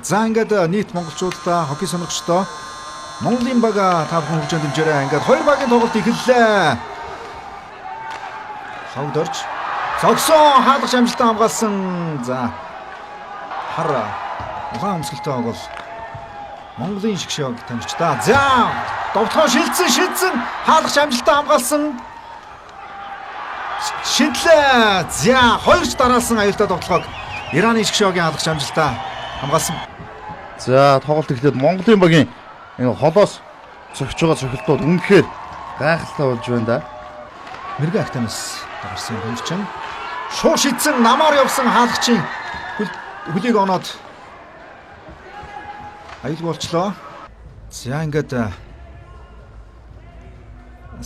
За ингээд нийт монголчуудаа хоккей сонирхчдоо Монголын бага та бүхэн хөгжөөнд дэмжээрэй. Ингээд хоёр багийн тоглолт эхэллээ. Савд орж цогсон хаалгач амжилттай хамгаалсан. За хар ухаан өмсгөлтэй бол Монголын шгшөөг тамирчдаа. За довтлоо шилжсэн хаалгач амжилттай хамгаалсан. Шинтлээ. За хоёрч дараалсан аюултай довтлогоог Ираны шгшөөгийн хаалгач амжилттай хамгаалсан. За тоглолт эхлээд Монголын багийн энэ холоос цогч байгаа цогцолтууд үнэхээр гайхалтай болж байна да. Мэргэ актанаас дарсан хөлчин. Шуу шидсэн намаар явсан хаалгачийн хөлийг оноод аюул болчлоо. За ингээд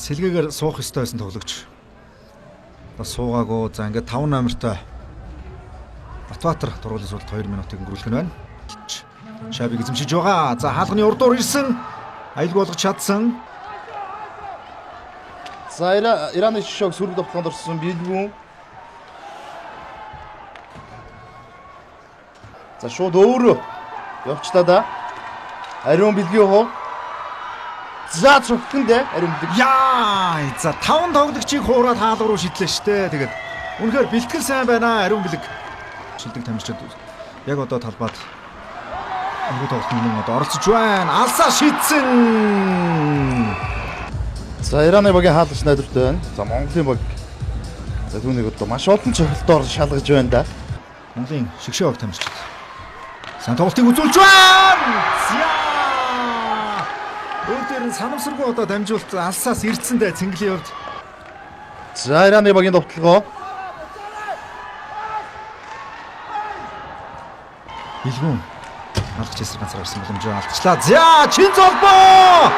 сэлгээгээр суух ёстой байсан тоглогч. Суугаагүй. За ингээд 5 номертой Батбаатар дуруулын суулт 2 минутыг өнгөрүүлэх нь байна. Шабиг эзэмшиж байгаа. За хаалганы урдуур ирсэн. Аюул болгож чадсан. За Ираны шгшөөг сөрөг довтлоонд орсон Билгүн. За шууд өөрөө явчлаа да. Ариун Билгийн хоо. За цогтөндөө ариун Билг. Яа! За 5 тоглогчийг хуураад хаалга руу шидлээ штэ. Тэгээд үнэхээр бэлтгэл сайн байна. Ариун Билг шилдэг тамирчид яг одоо талбайд энэ тоглолтын одоо оролцож байна. Алсаа шидсэн. За Ираны багийн хаалгач найдвартай байна. За Монголын баг за түүнийг одоо маш олон цогцолтоор шалгаж байна да. Монголын шгшөөг тамирчид сайн тоглолтыг үзүүлж байна. За өөрөөр нь санамсаргүй одоо дамжуулт алсаас ирцэндээ цэнгэлийн хувьд. За Ираны багийн довтлогоо Билгүн хаалгач эсрэг ганцаар гарсан боломжоо алдчихлаа. За чин золбоо.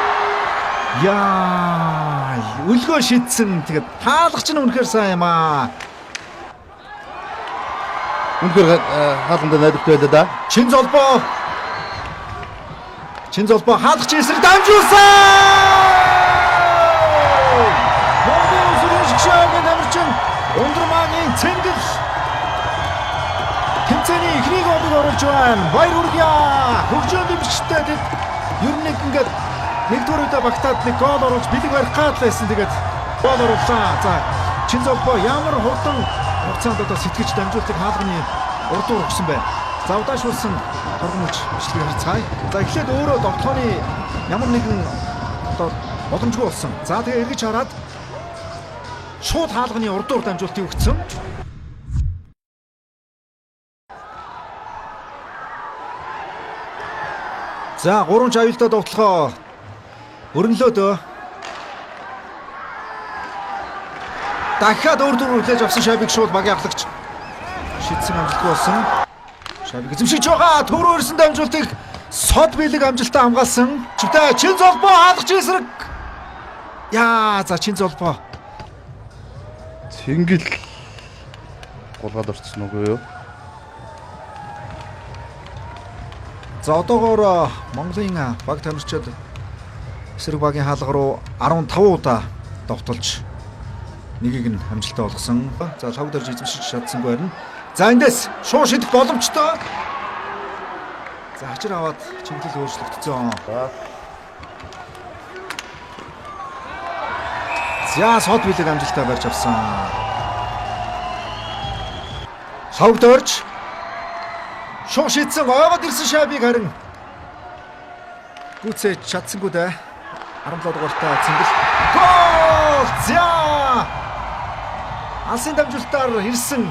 Яа, өлгөө шидсэн. Тэгээд хаалгач нь үнэхээр сайн юм аа. үнэхээр хаалганд найдвартай байлаа да. Чин золбоо хаалгач эсрэг дамжуулсан. Монголын сүрэн шгшөөгийн тамирчин Ундрмаагийн цэнгэл тэмцээний эхний голыг оруулж байна. Баяр хүргье. Хөгжөөнд дэмжигчтэй тэд ер нь ингээд нэгдүгээр удаа багтаад нэг гол оруулж бэлэг барих гад байсан. Тэгээд гол оруулсан. За чин золбоо ямар хурдан хугацаанд одоо сэтгэж дамжуултыг хаалганы урдуур өгсөн байна. За удаашуулсан торгомж бичлэгийг харцгаая. За эхлээд өөрөө довтлооны ямар нэгэн одоо боломжгүй болсон. За тэгээ эргэж хараад шууд хаалганы урдуур дамжуултыг өгсөн. За 3 ч аюултай довтлогоо өрнөлөөд дахиад өөр дүр хүлээж авсан шабиг шууд багийн ахлагч шидсэн амжилтгүй болсон. Шабиг эзэмшиж байгаа. Төрөө ирсэн дамжуултыг сод бэлэг амжилттай хамгаалсан. Чивтэй чин золбоо хаалгач эсрэг. Яа, за чин золбоо. Тэнгэл голгаад орцсон үгүй юу? За одоогоор Монголын баг тамирчид эсрэг багийн хаалга руу 15 удаа довтолж нэгийг нь амжилттай болгосон. За лав дэрж эзэмшиж чадсангүй харин. За эндээс шуу шидэх боломжтой. За хачир аваад чиглэл өөрчлөгдсөн. За сод билег амжилттай барьж авсан. Лав дэрж шуу шидсэн ойгоод ирсэн шабыг харин гүцээж чадсангүй дээ. 17 дугаартай цэнгэл гол. За алсын дамжуултаар ирсэн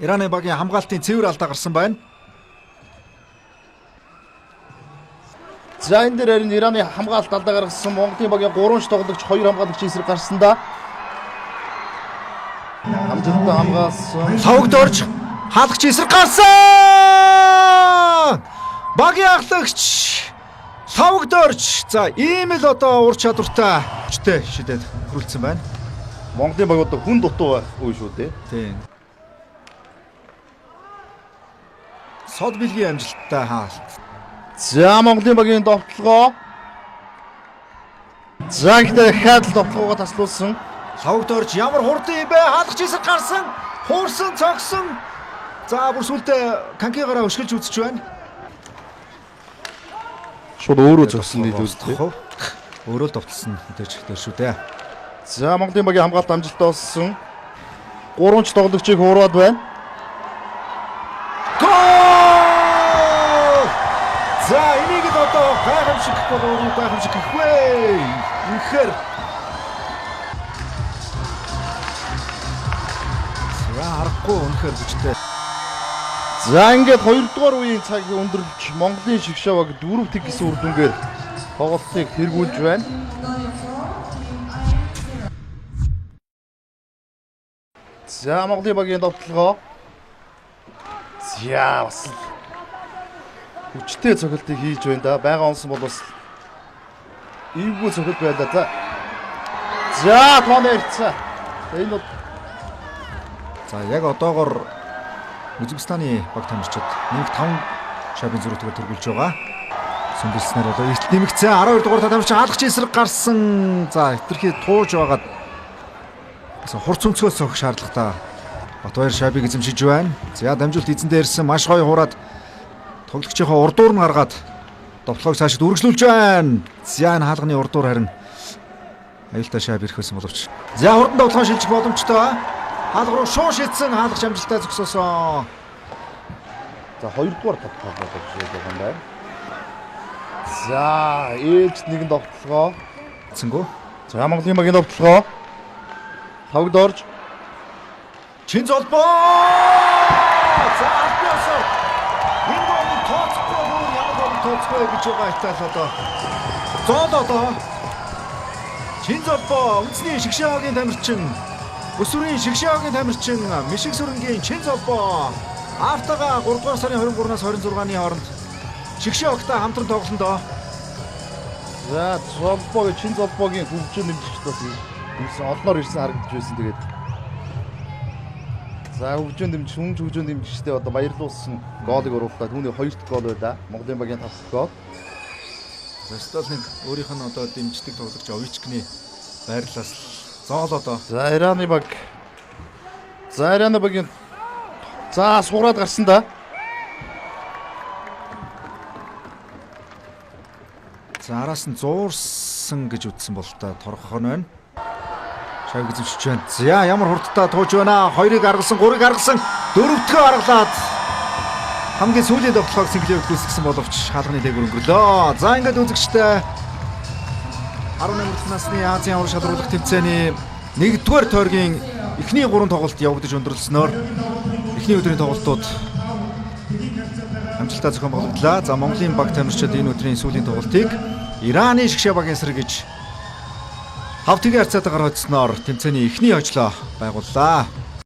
Ираны багийн хамгаалтын цэвэр алдаа гарсан байна. За энэ дээр харин Ираны хамгаалалт алдаа гаргасан Монголын багийн 3 тоглогч 2 хамгаалагч эсрэг гарсан да. Амжилттай хамгаалсан. Савгд орж хаалгач эсрэг гарсан. Багийн ахлагч савгд орж. За ийм л одоо ур чадвартай хүчтэй шидэд хөрвүүлсэн байна. Монголын баг одоо хүн дутуу байх үе шүү дээ. Тийм. Сод билгийн амжилттай хаалт. За Монголын багийн довтлогоо. За ихтэй дахиад довтлогоо таслуулсан. Савгд орж ямар хурдан юм бэ? Хаалгач эсрэг гарсан. Хуурсан цогсон. За бүр сүлдээ Канкигараа өшгөлж үзэж байна. Шууд өөрөө зогсон нийлүүлдэг. Өөрөө л довтлсон мэдээж дээр шүү дээ. За Монголын багийн хамгаалалт амжилттай болсон. 3 ч тоглогчийг хуураад байна. Гол! За энийг л одоо гайхамшиг болов уу гайхамшиг гэхвэ. Үнэхээр аргагүй үнэхээр хүчтэй. За ингээд 2 дугаар үеийн цагийг өндөрлөж Монголын шигшаваг 4-1 гэсэн үр дүнгээр тоглолтыг тэргүүлж байна. За Монголын багийн довтлогоо. За бас хүчтэй цохилтыг хийж байна да. Бага онсон бол бас иймгүй цохилт байна да. За тооны ирцээ. Энэ бол За яг одоогор Үзбекистаны баг тамирчид 1-5 шабын зөрүүтэйгээр төрүүлж байгаа. Сүмбэлснээр одоо эрт нэмэгцээ 12 дугаар тамирчин хаалгач эсрэг гарсан. За хэтэрхий тууж байгаад хурц өнцгөөс сохих шаардлагатай. Батбаяр шабыг эзэмшиж байна. За дамжуулт эзэндээ ирсэн маш гоё хураад тоглогчийнхоо урдуур нь гаргаад довтлогыг цаашид үргэлжлүүлж байна. За энэ хаалганы урдуур харин аюултай шаб ирэхсэн боловч. За хурдан довтлогоо шилжих боломжтой. Хаалга руу шуу шидсэн хаалгач амжилттай зогсоосон. за 2 дугаар тоглолт болж байгаа юм байна. За ээлж нэгэн довтлогоо. Цэнгүү. За Монголын багийн довтлогоо. Тавд орж Чин золбоо! За албаасаа энэ гол тооцохгүй ямар гол тооцохгүй гэж байгаа Итали одоо. Зоол одоо Чин золбоо үндэсний шигшээгийн тамирчин өсвөрийн шигшээгийн тамирчин Мишиг сүрэнгийн Чин золбоо автага 3 дугаар сарын 23-наас 26-ны хооронд шигшээ огтой хамтран тоглондоо. за золбоо чин золбоогийн хөгжим нэмжигч бас ирсэн олноор ирсэн харагдаж байсан тэгээд за хөгжим нэмж хөгжим нэмжигчтэй одоо баярлуулсан гоолыг оруулаад түүний 2 дахь гол байда Монголын багийн 5 дахь гол. Столник өөрийнх нь одоо дэмждэг тоглогч Овичкны байрлалаас зоол одоо. За Ираны баг. За Ираны багийн за суугаад гарсан да. За араас нь зуурсан гэж үзсэн бол та торгохон байна. Шаг эзэмшиж байна. За ямар хурдтай тууж байна. 2-ыг гаргасан, 3-ыг гаргасан, 4-тгөө аргалаад хамгийн сүүлийн довтлогыг сэнгэлээд гүйцэтгсэн боловч хаалганы дээгүүр өнгөрлөө. За ингээд үзэгчтэй 18 насны Азийн аврал шалралт тэмцээний 1-р тойргийн эхний 3 тоглолт явагдаж өндөрлснөөр эхний өдрийн тоглолтууд амжилттай зохион байгуулагдлаа. За Монголын баг тамирчид энэ өдрийн сүүлийн тоглолтыг Ираны шигшээ багийн эсрэг гэж хавтгийн харьцаатайгаар хоцсноор тэмцээний эхний хожлоо байгууллаа.